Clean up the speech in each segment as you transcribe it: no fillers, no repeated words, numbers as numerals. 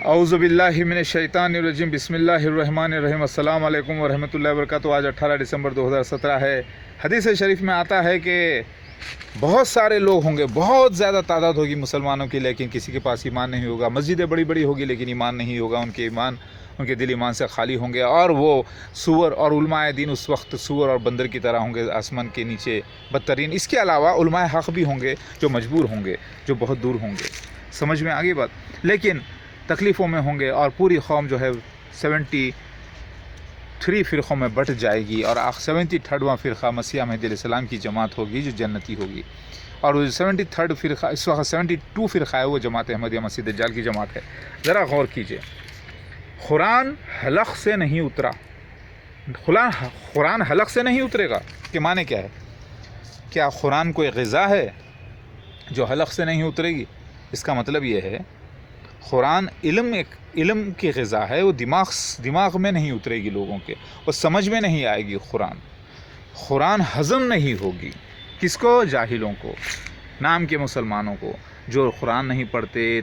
اعوذ باللہ من الشیطان الرجیم بسم اللہ الرحمن الرحیم السلام علیکم ورحمۃ اللہ وبرکاتہ۔ آج 18 دسمبر 2017 ہے۔ حدیث شریف میں آتا ہے کہ بہت سارے لوگ ہوں گے، بہت زیادہ تعداد ہوگی مسلمانوں کی، لیکن کسی کے پاس ایمان نہیں ہوگا۔ مسجدیں بڑی بڑی ہوگی لیکن ایمان نہیں ہوگا، ان کے دل ایمان سے خالی ہوں گے، اور وہ سور اور علماء دین اس وقت سور اور بندر کی طرح ہوں گے آسمان کے نیچے بدترین۔ اس کے علاوہ علماء حق بھی ہوں گے جو مجبور ہوں گے، جو بہت دور ہوں گے۔ سمجھ میں آگے بات، لیکن تکلیفوں میں ہوں گے، اور پوری قوم جو ہے 73 فرقوں میں بٹ جائے گی، اور 73واں فرقہ مسیح مہدی علیہ السلام کی جماعت ہوگی جو جنتی ہوگی، اور 73 فرقہ اس وقت 72 فرقہ ہے، وہ جماعت احمدیہ مسیح دجال کی جماعت ہے۔ ذرا غور کیجئے، قرآن حلق سے نہیں اترا۔ قرآن حلق سے نہیں اترے گا کہ معنی کیا ہے؟ کیا قرآن کوئی غذا ہے جو حلق سے نہیں اترے گی؟ اس کا مطلب یہ ہے قرآن علم کی غذا ہے، وہ دماغ میں نہیں اترے گی لوگوں کے، وہ سمجھ میں نہیں آئے گی۔ قرآن ہضم نہیں ہوگی۔ کس کو؟ جاہلوں کو، نام کے مسلمانوں کو، جو قرآن نہیں پڑھتے،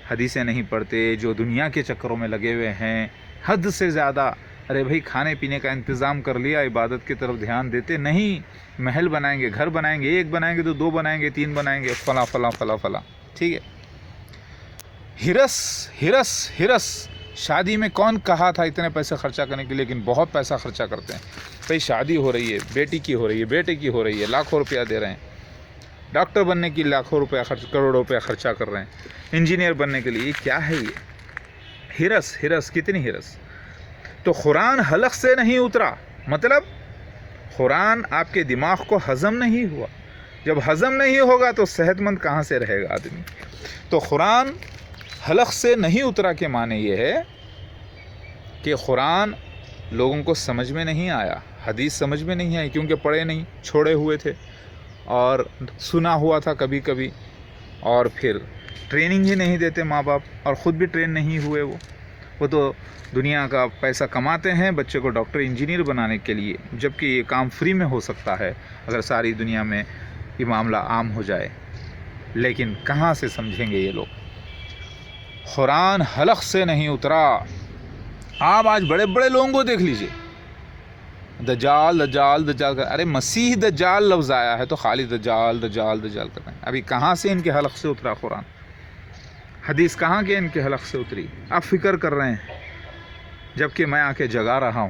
حدیثیں نہیں پڑھتے، جو دنیا کے چکروں میں لگے ہوئے ہیں حد سے زیادہ۔ ارے بھائی، کھانے پینے کا انتظام کر لیا، عبادت کی طرف دھیان دیتے نہیں۔ محل بنائیں گے، گھر بنائیں گے، ایک بنائیں گے تو دو بنائیں گے، تین بنائیں گے، فلاں فلاں فلاں فلاں، ٹھیک ہے۔ ہرس شادی میں کون کہا تھا اتنے پیسے خرچہ کرنے کے، لیکن بہت پیسہ خرچہ کرتے ہیں۔ بھائی شادی ہو رہی ہے، بیٹی کی ہو رہی ہے، بیٹے کی ہو رہی ہے، لاکھوں روپیہ دے رہے ہیں، ڈاکٹر بننے کی لاکھوں روپیہ کروڑوں روپیہ خرچہ کر رہے ہیں، انجینئر بننے کے لیے۔ یہ کیا ہے؟ یہ ہرس کتنی ہرس؟ تو قرآن حلق سے نہیں اترا، مطلب قرآن آپ کے دماغ کو ہضم نہیں ہوا۔ جب ہضم نہیں ہوگا تو صحت مند کہاں سے رہے گا آدمی؟ تو قرآن حلق سے نہیں اترا کے معنی یہ ہے کہ قرآن لوگوں کو سمجھ میں نہیں آیا، حدیث سمجھ میں نہیں آئی، کیونکہ پڑھے نہیں، چھوڑے ہوئے تھے، اور سنا ہوا تھا کبھی کبھی، اور پھر ٹریننگ ہی نہیں دیتے ماں باپ، اور خود بھی ٹرین نہیں ہوئے۔ وہ تو دنیا کا پیسہ کماتے ہیں بچے کو ڈاکٹر انجینئر بنانے کے لیے، جبکہ یہ کام فری میں ہو سکتا ہے اگر ساری دنیا میں یہ معاملہ عام ہو جائے۔ لیکن کہاں سے سمجھیں گے یہ لوگ؟ قرآن حلق سے نہیں اترا۔ آپ آج بڑے بڑے لوگوں کو دیکھ لیجئے، دجال ارے مسیح دجال لفظ آیا ہے تو خالی دجال کر رہے ہیں۔ ابھی کہاں سے ان کے حلق سے اترا قرآن؟ حدیث کہاں کے ان کے حلق سے اتری؟ آپ فکر کر رہے ہیں، جبکہ میں آ کے جگا رہا ہوں۔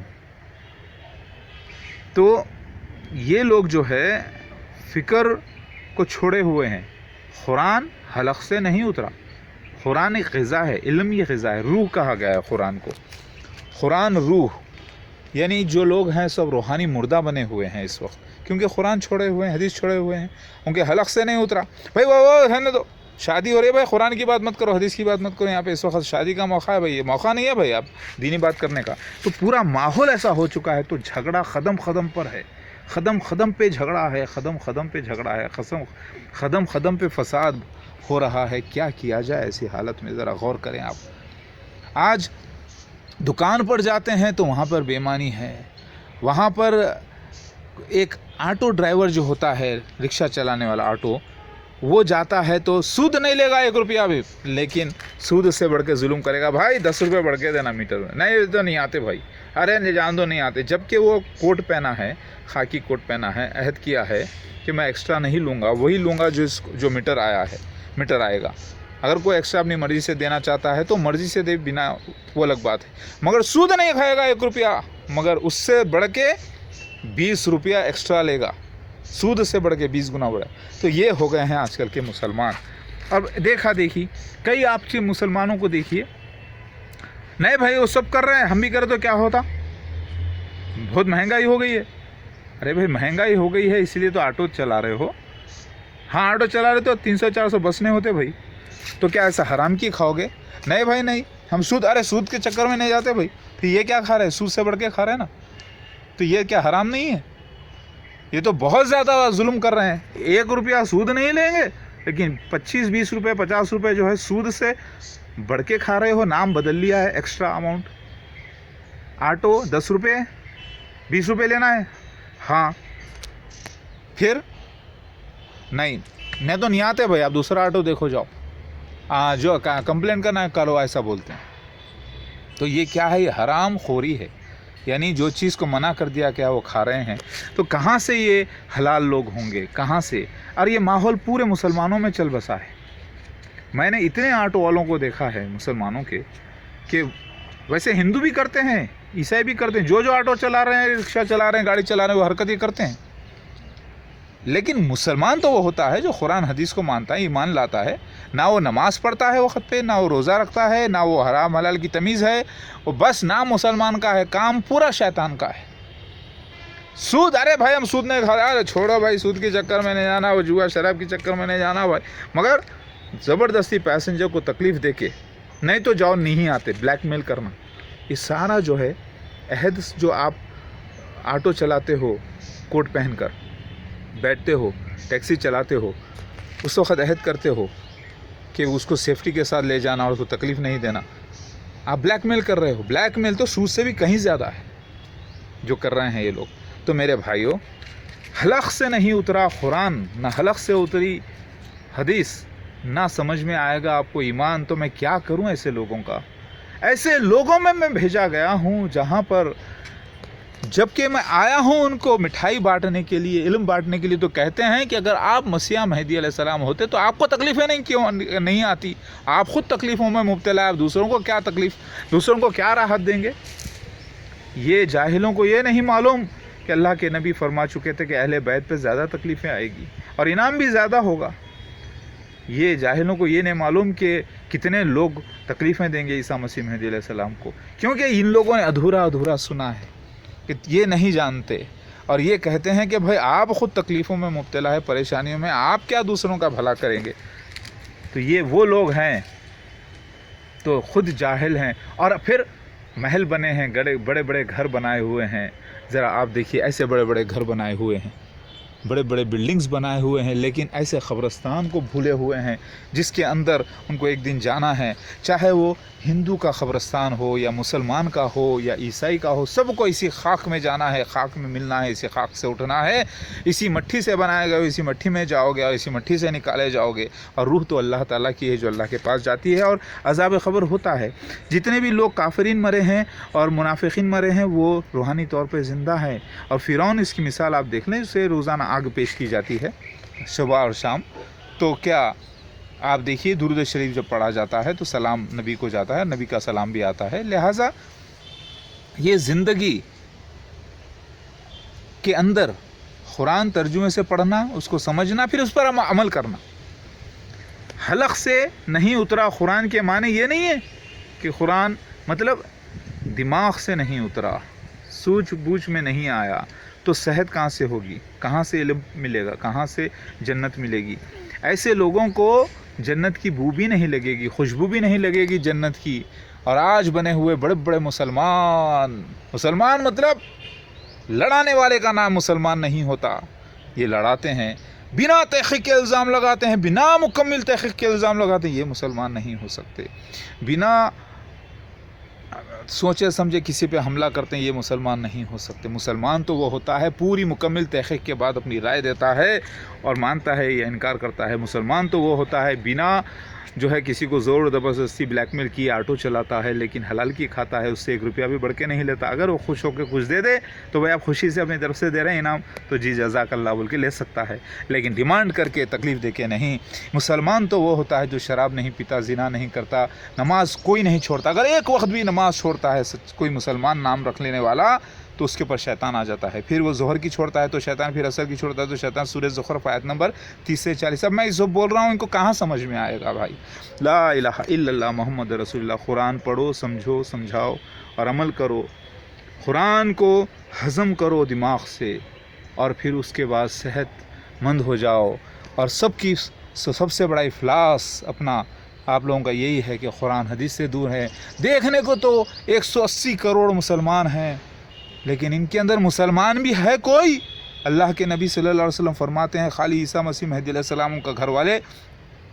تو یہ لوگ جو ہے فکر کو چھوڑے ہوئے ہیں۔ قرآن حلق سے نہیں اترا۔ قرآن ایک غذا ہے، علم یہ غذا ہے، روح کہا گیا ہے قرآن کو۔ قرآن روح، یعنی جو لوگ ہیں سب روحانی مردہ بنے ہوئے ہیں اس وقت، کیونکہ قرآن چھوڑے ہوئے ہیں، حدیث چھوڑے ہوئے ہیں، ان کے حلق سے نہیں اترا۔ بھائی وہ رہنے دو، شادی ہو رہی ہے بھائی، قرآن کی بات مت کرو، حدیث کی بات مت کرو، یہاں پہ اس وقت شادی کا موقع ہے بھائی، یہ موقع نہیں ہے بھائی آپ دینی بات کرنے کا۔ تو پورا ماحول ایسا ہو چکا ہے، تو جھگڑا قدم پر ہے، قدم پہ جھگڑا ہے، قدم پہ جھگڑا ہے، قدم پہ فساد ہو رہا ہے۔ کیا کیا جائے ایسی حالت میں؟ ذرا غور کریں آپ۔ آج دکان پر جاتے ہیں تو وہاں پر بے ایمانی ہے، وہاں پر ایک آٹو ڈرائیور جو ہوتا ہے، رکشہ چلانے والا آٹو، وہ جاتا ہے تو سود نہیں لے گا 1 روپیہ بھی، لیکن سود سے بڑھ کے ظلم کرے گا۔ بھائی 10 روپے بڑھ کے دینا میٹر میں، نہیں تو نہیں آتے بھائی، ارے جان دو نہیں آتے، جبکہ وہ کوٹ پہنا ہے، خاکی کوٹ پہنا ہے، عہد کیا ہے کہ میں ایکسٹرا نہیں لوں گا، وہی لوں گا جو میٹر آئے گا۔ اگر کوئی ایکسٹرا اپنی مرضی سے دینا چاہتا ہے تو مرضی سے دے، بنا، وہ الگ بات ہے، مگر سود نہیں کھائے گا 1 روپیہ، مگر اس سے بڑھ کے 20 روپیہ ایکسٹرا لے گا، سود سے بڑھ کے 20 گنا بڑھا۔ تو یہ ہو گئے ہیں آج کل کے مسلمان۔ اب دیکھی کئی آپ کے مسلمانوں کو دیکھیے، نہیں بھائی وہ سب کر رہے ہیں، ہم بھی کریں تو کیا ہوتا؟ بہت مہنگائی ہو گئی ہے۔ ارے بھائی مہنگائی ہو گئی ہے اس لیے تو آٹو چلا رہے ہو، ہاں آٹو چلا رہے تو 300-400 بس نہیں ہوتے بھائی، تو کیا ایسا حرام کی کھاؤ گے؟ نہیں بھائی نہیں، ہم سود کے چکر میں نہیں جاتے بھائی، پھر یہ کیا کھا رہے ہیں؟ سود سے بڑھ کے کھا رہے ہیں نا، تو یہ کیا حرام نہیں ہے؟ یہ تو بہت زیادہ ظلم کر رہے ہیں۔ 1 روپیہ سود نہیں لیں گے، لیکن 25-20 روپے 50 روپے جو ہے سود سے بڑھ کے کھا رہے ہو، نام بدل لیا ہے، ایکسٹرا اماؤنٹ۔ آٹو 10 روپے 20 روپے لینا ہے، ہاں، پھر نہیں تو نہیں آتے بھائی، آپ دوسرا آٹو دیکھو جاؤ، جو کمپلین کرنا ہے کرو، ایسا بولتے ہیں۔ تو یہ کیا ہے؟ یہ حرام خوری ہے، یعنی جو چیز کو منع کر دیا کیا وہ کھا رہے ہیں. تو کہاں سے یہ حلال لوگ ہوں گے؟ کہاں سے؟ اور یہ ماحول پورے مسلمانوں میں چل بسا ہے. میں نے اتنے آٹو والوں کو دیکھا ہے مسلمانوں کے، کہ ویسے ہندو بھی کرتے ہیں، عیسائی بھی کرتے ہیں، جو آٹو چلا رہے ہیں، رکشہ چلا رہے ہیں، گاڑی چلا رہے ہیں، وہ حرکت یہ کرتے ہیں. لیکن مسلمان تو وہ ہوتا ہے جو قرآن حدیث کو مانتا ہے، ایمان لاتا ہے، نہ وہ نماز پڑھتا ہے وقت پہ، نہ وہ روزہ رکھتا ہے، نہ وہ حرام حلال کی تمیز ہے، وہ بس نام مسلمان کا ہے، کام پورا شیطان کا ہے. سود، ارے بھائی ہم سود نہیں کھا رہے، چھوڑو بھائی سود کے چکر میں نہیں جانا، وہ جوا شراب کے چکر میں نہیں جانا بھائی. مگر زبردستی پیسنجر کو تکلیف دے کے نہیں تو جاؤ نہیں آتے، بلیک میل کرنا، یہ سارا جو ہے عہد جو آپ آٹو چلاتے ہو کوٹ پہن کر بیٹھتے ہو، ٹیکسی چلاتے ہو، اس وقت عہد کرتے ہو کہ اس کو سیفٹی کے ساتھ لے جانا اور اس کو تکلیف نہیں دینا. آپ بلیک میل کر رہے ہو. بلیک میل تو سود سے بھی کہیں زیادہ ہے جو کر رہے ہیں یہ لوگ. تو میرے بھائیوں، حلق سے نہیں اترا قرآن، نہ حلق سے اتری حدیث، نہ سمجھ میں آئے گا آپ کو ایمان، تو میں کیا کروں ایسے لوگوں کا؟ ایسے لوگوں میں بھیجا گیا ہوں جہاں پر جبکہ میں آیا ہوں ان کو مٹھائی بانٹنے کے لیے، علم بانٹنے کے لیے. تو کہتے ہیں کہ اگر آپ مسیح مہدی علیہ السلام ہوتے تو آپ کو تکلیفیں نہیں آتی، آپ خود تکلیفوں میں مبتلا، آپ دوسروں کو کیا تکلیف، دوسروں کو کیا راحت دیں گے؟ یہ جاہلوں کو یہ نہیں معلوم کہ اللہ کے نبی فرما چکے تھے کہ اہل بیت پہ زیادہ تکلیفیں آئے گی اور انعام بھی زیادہ ہوگا. یہ جاہلوں کو یہ نہیں معلوم کہ کتنے لوگ تکلیفیں دیں گے عیسیٰ مسیح مہدی علیہ السلام کو، کیونکہ ان لوگوں نے ادھورا سنا ہے کہ یہ نہیں جانتے، اور یہ کہتے ہیں کہ بھائی آپ خود تکلیفوں میں مبتلا ہے، پریشانیوں میں، آپ کیا دوسروں کا بھلا کریں گے؟ تو یہ وہ لوگ ہیں تو خود جاہل ہیں، اور پھر محل بنے ہیں، بڑے بڑے گھر بنائے ہوئے ہیں. ذرا آپ دیکھیے، ایسے بڑے بڑے گھر بنائے ہوئے ہیں، بڑے بڑے بلڈنگز بنائے ہوئے ہیں، لیکن ایسے قبرستان کو بھولے ہوئے ہیں جس کے اندر ان کو ایک دن جانا ہے، چاہے وہ ہندو کا قبرستان ہو یا مسلمان کا ہو یا عیسائی کا ہو، سب کو اسی خاک میں جانا ہے، خاک میں ملنا ہے، اسی خاک سے اٹھنا ہے، اسی مٹی سے بنائے گئے، اسی مٹی میں جاؤ گے اور اسی مٹی سے نکالے جاؤ گے. اور روح تو اللہ تعالیٰ کی ہے جو اللہ کے پاس جاتی ہے، اور عذاب قبر ہوتا ہے. جتنے بھی لوگ کافرین مرے ہیں اور منافقین مرے ہیں وہ روحانی طور پہ زندہ ہیں. اور فرعون، اس کی مثال آپ دیکھ لیں، اسے روزانہ آگ پیش کی جاتی ہے صبح اور شام. تو کیا آپ دیکھیے درود شریف جب پڑھا جاتا ہے تو سلام نبی کو جاتا ہے، نبی کا سلام بھی آتا ہے. لہٰذا یہ زندگی کے اندر قرآن ترجمے سے پڑھنا، اس کو سمجھنا، پھر اس پر عمل کرنا. حلق سے نہیں اترا قرآن کے معنی یہ نہیں ہے کہ قرآن مطلب دماغ سے نہیں اترا، سوچ بوجھ میں نہیں آیا. تو صحت کہاں سے ہوگی؟ کہاں سے علم ملے گا؟ کہاں سے جنت ملے گی؟ ایسے لوگوں کو جنت کی بو بھی نہیں لگے گی، خوشبو بھی نہیں لگے گی جنت کی. اور آج بنے ہوئے بڑے بڑے مسلمان مطلب لڑانے والے کا نام مسلمان نہیں ہوتا. یہ لڑاتے ہیں، بنا تحقیق کے الزام لگاتے ہیں، بنا مکمل تحقیق کے الزام لگاتے ہیں. یہ مسلمان نہیں ہو سکتے. بنا سوچے سمجھے کسی پہ حملہ کرتے ہیں، یہ مسلمان نہیں ہو سکتے. مسلمان تو وہ ہوتا ہے پوری مکمل تحقیق کے بعد اپنی رائے دیتا ہے اور مانتا ہے یا انکار کرتا ہے. مسلمان تو وہ ہوتا ہے بنا جو ہے کسی کو زور زبردستی بلیک میل کی آٹو چلاتا ہے لیکن حلال کی کھاتا ہے، اس سے 1 روپیہ بھی بڑھ کے نہیں لیتا. اگر وہ خوش ہو کے کچھ دے دے تو بھائی آپ خوشی سے اپنی طرف سے دے رہے ہیں انعام، تو جی جزاک اللہ بول کے لے سکتا ہے، لیکن ڈیمانڈ کر کے تکلیف دے کے نہیں. مسلمان تو وہ ہوتا ہے جو شراب نہیں پیتا، زنا نہیں کرتا، نماز کوئی نہیں چھوڑتا. اگر ایک وقت بھی نماز چھوڑتا ہے کوئی مسلمان نام رکھ لینے والا تو اس کے اوپر شیطان آ جاتا ہے. پھر وہ ظہر کی چھوڑتا ہے تو شیطان، پھر عصر کی چھوڑتا ہے تو شیطان. سورہ زخرف آیت نمبر 30 سے 40. اب میں جو بول رہا ہوں ان کو کہاں سمجھ میں آئے گا بھائی؟ لا الہ الا اللہ محمد رسول اللہ. قرآن پڑھو، سمجھو، سمجھاؤ اور عمل کرو. قرآن کو ہضم کرو دماغ سے، اور پھر اس کے بعد صحت مند ہو جاؤ. اور سب سے بڑا افلاس اپنا آپ لوگوں کا یہی ہے کہ قرآن حدیث سے دور ہے. دیکھنے کو تو 180 کروڑ مسلمان ہیں، لیکن ان کے اندر مسلمان بھی ہے کوئی؟ اللہ کے نبی صلی اللہ علیہ وسلم فرماتے ہیں خالی عیسیٰ مسیح مہدی علیہ السلام کا گھر والے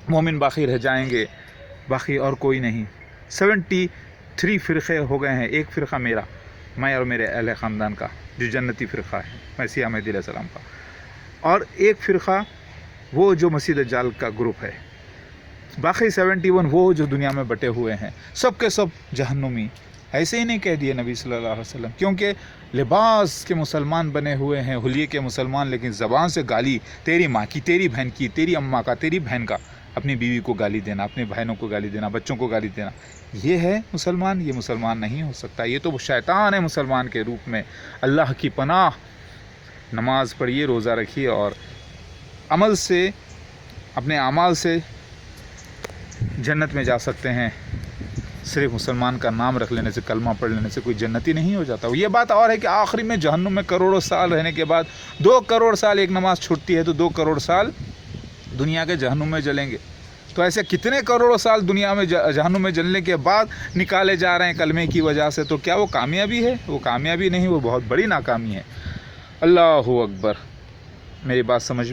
مومن باقی رہ جائیں گے، باقی اور کوئی نہیں. 73 فرقے ہو گئے ہیں. ایک فرقہ میں اور میرے اہل خاندان کا جو جنتی فرقہ ہے مسیح مہدی علیہ السلام کا، اور ایک فرقہ وہ جو مسیح دجال کا گروپ ہے. باقی 71 وہ جو دنیا میں بٹے ہوئے ہیں، سب کے سب جہنمی. ایسے ہی نہیں کہہ دیے نبی صلی اللہ علیہ وسلم، کیونکہ لباس کے مسلمان بنے ہوئے ہیں، حلیے کے مسلمان، لیکن زبان سے گالی تیری ماں کی، تیری بہن کی، تیری اماں کا، تیری بہن کا، اپنی بیوی کو گالی دینا، اپنے بہنوں کو گالی دینا، بچوں کو گالی دینا، یہ ہے مسلمان؟ یہ مسلمان نہیں ہو سکتا، یہ تو شیطان ہے مسلمان کے روپ میں۔ اللہ کی پناہ، نماز پڑھیے، روزہ رکھیے، اور عمل سے، اپنے اعمال سے جنت میں جا سکتے ہیں۔ صرف مسلمان کا نام رکھ لینے سے، کلمہ پڑھ لینے سے کوئی جنتی نہیں ہو جاتا۔ یہ بات اور ہے کہ آخری میں جہنم میں کروڑوں سال رہنے کے بعد 2 کروڑ سال ایک نماز چھوٹتی ہے تو 2 کروڑ سال دنیا کے جہنم میں جلیں گے۔ تو ایسے کتنے کروڑوں سال دنیا میں جہنم میں جلنے کے بعد نکالے جا رہے ہیں کلمے کی وجہ سے، تو کیا وہ کامیابی ہے؟ وہ کامیابی نہیں، وہ بہت بڑی ناکامی ہے۔ اللہ اکبر۔ میری بات سمجھ